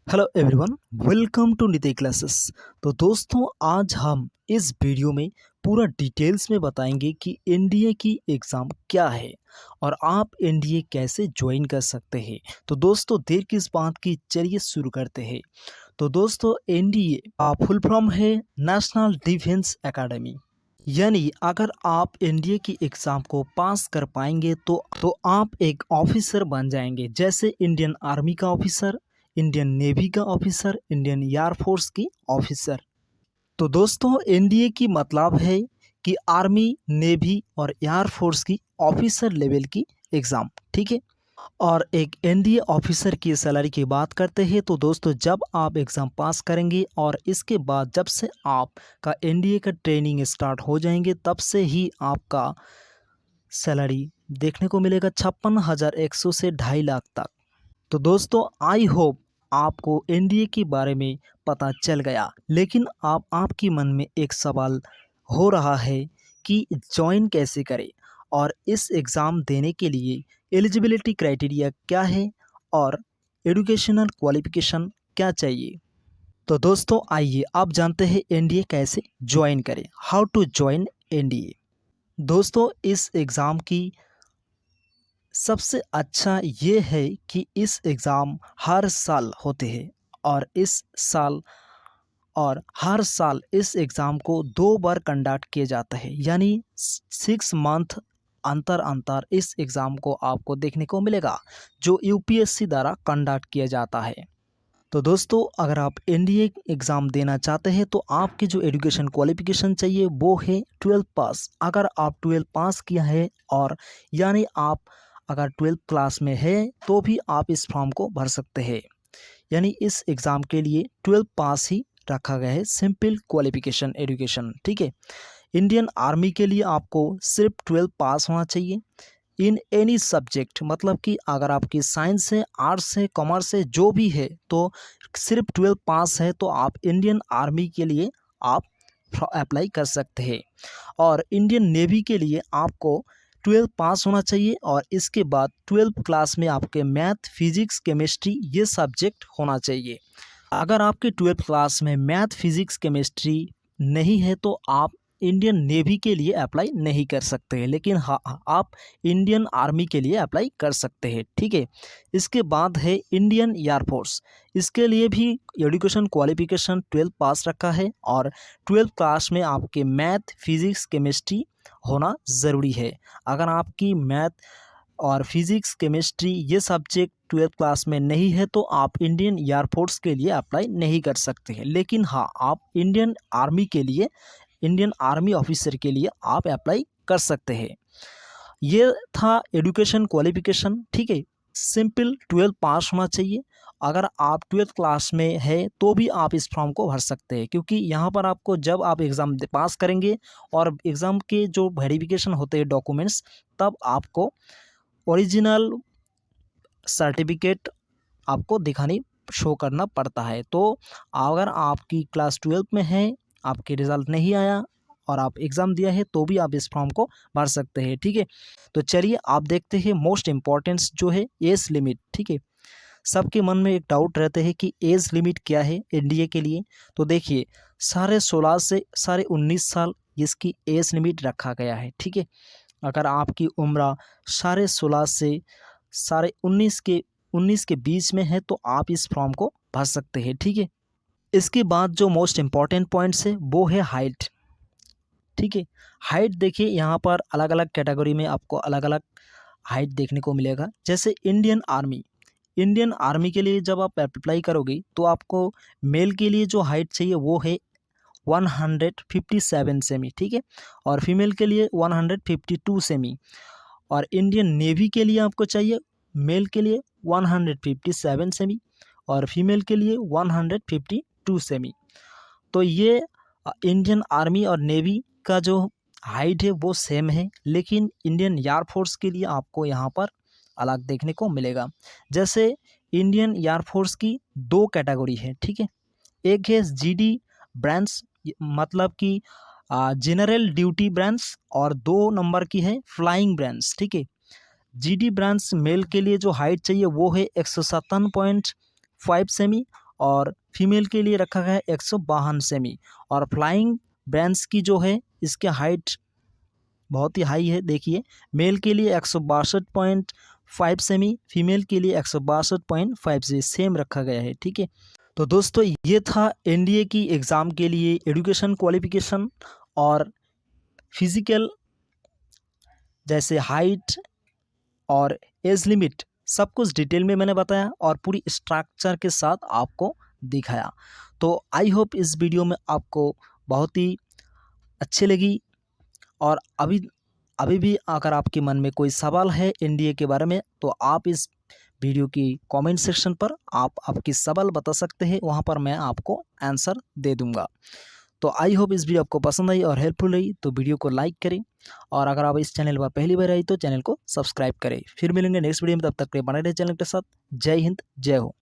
Hello everyone, welcome to निते classes. तो दोस्तों, आज हम इस वीडियो में पूरा डिटेल्स में बताएंगे कि एनडीए की एग्ज़ाम क्या है और आप एनडीए कैसे ज्वाइन कर सकते हैं। तो दोस्तों, देर किस बात की, चलिए शुरू करते हैं। तो दोस्तों, एनडीए का फुल फॉर्म है नेशनल डिफेंस एकेडमी। यानी अगर आप एनडीए की एग्ज़ाम को पास कर पाएंगे तो आप एक ऑफिसर बन जाएंगे, जैसे इंडियन आर्मी का ऑफिसर, इंडियन नेवी का ऑफिसर, इंडियन एयर फोर्स की ऑफिसर। तो दोस्तों, एनडीए की मतलब है कि आर्मी, नेवी और एयर फोर्स की ऑफिसर लेवल की एग्ज़ाम, ठीक है। और एक एनडीए ऑफिसर की सैलरी की बात करते हैं तो दोस्तों, जब आप एग्ज़ाम पास करेंगे और इसके बाद जब से आपका एनडीए का ट्रेनिंग स्टार्ट हो जाएंगे, तब से ही आपका सैलरी देखने को मिलेगा 56,100 से 2.5 लाख तक। तो दोस्तों, आई होप आपको एनडीए के बारे में पता चल गया। लेकिन आपके मन में एक सवाल हो रहा है कि ज्वाइन कैसे करें और इस एग्ज़ाम देने के लिए एलिजिबिलिटी क्राइटेरिया क्या है और एजुकेशनल क्वालिफिकेशन क्या चाहिए। तो दोस्तों, आइए आप जानते हैं एनडीए कैसे ज्वाइन करें। How to join NDA. दोस्तों, इस एग्ज़ाम की सबसे अच्छा ये है कि इस एग्ज़ाम हर साल होते हैं और हर साल इस एग्ज़ाम को 2 बार कंडक्ट किया जाता है। यानी 6 मंथ अंतर अंतर इस एग्ज़ाम को आपको देखने को मिलेगा, जो यूपीएससी द्वारा कंडक्ट किया जाता है। तो दोस्तों, अगर आप एनडीए एग्ज़ाम देना चाहते हैं तो आपकी जो एजुकेशन क्वालिफिकेशन चाहिए वो है 12th पास। अगर आप 12th पास किया है और यानी आप अगर 12th क्लास में है तो भी आप इस फॉर्म को भर सकते हैं। यानी इस एग्ज़ाम के लिए 12th पास ही रखा गया है, सिंपल क्वालिफिकेशन एजुकेशन, ठीक है। इंडियन आर्मी के लिए आपको सिर्फ 12th पास होना चाहिए इन एनी सब्जेक्ट। मतलब कि अगर आपकी साइंस है, आर्ट्स है, कॉमर्स है, जो भी है, तो सिर्फ 12th पास है तो आप इंडियन आर्मी के लिए आप अप्लाई कर सकते हैं। और इंडियन नेवी के लिए आपको 12th पास होना चाहिए और इसके बाद 12th क्लास में आपके मैथ, फिजिक्स, केमिस्ट्री ये सब्जेक्ट होना चाहिए। अगर आपके 12th क्लास में मैथ, फिजिक्स, केमिस्ट्री नहीं है तो आप इंडियन नेवी के लिए अप्लाई नहीं कर सकते हैं। लेकिन हाँ, आप इंडियन आर्मी के लिए अप्लाई कर सकते हैं, ठीक है। इसके बाद है इंडियन एयर फोर्स। इसके लिए भी एजुकेशन क्वालिफिकेशन 12th पास रखा है और 12th क्लास में आपके मैथ, फिजिक्स, केमिस्ट्री होना ज़रूरी है। अगर आपकी मैथ और फिजिक्स, केमिस्ट्री ये सब्जेक्ट 12th क्लास में नहीं है तो आप इंडियन एयर फोर्स के लिए अप्लाई नहीं कर सकते हैं। लेकिन हाँ, आप इंडियन आर्मी के लिए, इंडियन आर्मी ऑफिसर के लिए आप अप्लाई कर सकते हैं। ये था एजुकेशन क्वालिफिकेशन, ठीक है। सिंपल 12th पास होना चाहिए। अगर आप 12th क्लास में है तो भी आप इस फॉर्म को भर सकते हैं, क्योंकि यहाँ पर आपको जब आप एग्ज़ाम पास करेंगे और एग्ज़ाम के जो वेरिफिकेशन होते हैं डॉक्यूमेंट्स, तब आपको ओरिजिनल सर्टिफिकेट आपको दिखानी शो करना पड़ता है। तो अगर आपकी क्लास 12th में है, आपके रिज़ल्ट नहीं आया और आप एग्ज़ाम दिया है तो भी आप इस फॉर्म को भर सकते हैं, ठीक है। तो चलिए आप देखते हैं मोस्ट इम्पॉर्टेंस जो है एज लिमिट, ठीक है। सबके मन में एक डाउट रहते हैं कि एज लिमिट क्या है एनडीए के लिए। तो देखिए, 16.5 से 19.5 साल इसकी एज लिमिट रखा गया है, ठीक है। अगर आपकी उम्र 16.5 से 19 के बीच में है तो आप इस फॉर्म को भर सकते हैं, ठीक है। इसके बाद जो मोस्ट इम्पॉर्टेंट पॉइंट्स है वो है हाइट, ठीक है। हाइट देखिए, यहाँ पर अलग अलग कैटेगरी में आपको अलग अलग हाइट देखने को मिलेगा। जैसे इंडियन आर्मी के लिए जब आप अप्लाई करोगे तो आपको मेल के लिए जो हाइट चाहिए वो है 157 सेमी, ठीक है। और फीमेल के लिए 152 सेमी। और इंडियन नेवी के लिए आपको चाहिए मेल के लिए 157 सेमी और फीमेल के लिए 152 सेमी। तो ये इंडियन आर्मी और नेवी का जो हाइट है वो सेम है, लेकिन इंडियन एयर फोर्स के लिए आपको यहाँ पर अलग देखने को मिलेगा। जैसे इंडियन एयर फोर्स की 2 कैटेगरी है, ठीक है। एक है जीडी ब्रांच, मतलब कि जनरल ड्यूटी ब्रांच, और 2 नंबर की है फ्लाइंग ब्रांच, ठीक है। जीडी ब्रांच मेल के लिए जो हाइट चाहिए वो है 157.5 सेमी और फीमेल के लिए रखा गया है 152 सेमी। और फ्लाइंग ब्रेंच की जो है इसके हाइट बहुत ही हाई है। देखिए मेल के लिए 162.5 सेमी, फीमेल के लिए 162.5 से सेम रखा गया है। ठीक है, तो दोस्तों ये था एनडीए की एग्ज़ाम के लिए एजुकेशन क्वालिफिकेशन और फिजिकल जैसे हाइट और एज लिमिट सब कुछ डिटेल में मैंने बताया और पूरी स्ट्रक्चर के साथ आपको दिखाया। तो आई होप इस वीडियो में आपको बहुत ही अच्छी लगी। और अभी भी अगर आपके मन में कोई सवाल है एनडीए के बारे में तो आप इस वीडियो की कमेंट सेक्शन पर आप आपकी सवाल बता सकते हैं, वहाँ पर मैं आपको आंसर दे दूँगा। तो आई होप इस वीडियो आपको पसंद आई और हेल्पफुल रही तो वीडियो को लाइक करें और अगर आप इस चैनल पर पहली बार आई तो चैनल को सब्सक्राइब करें। फिर मिलेंगे नेक्स्ट वीडियो में, तब तक के बने रहे चैनल के साथ। जय हिंद, जय हो।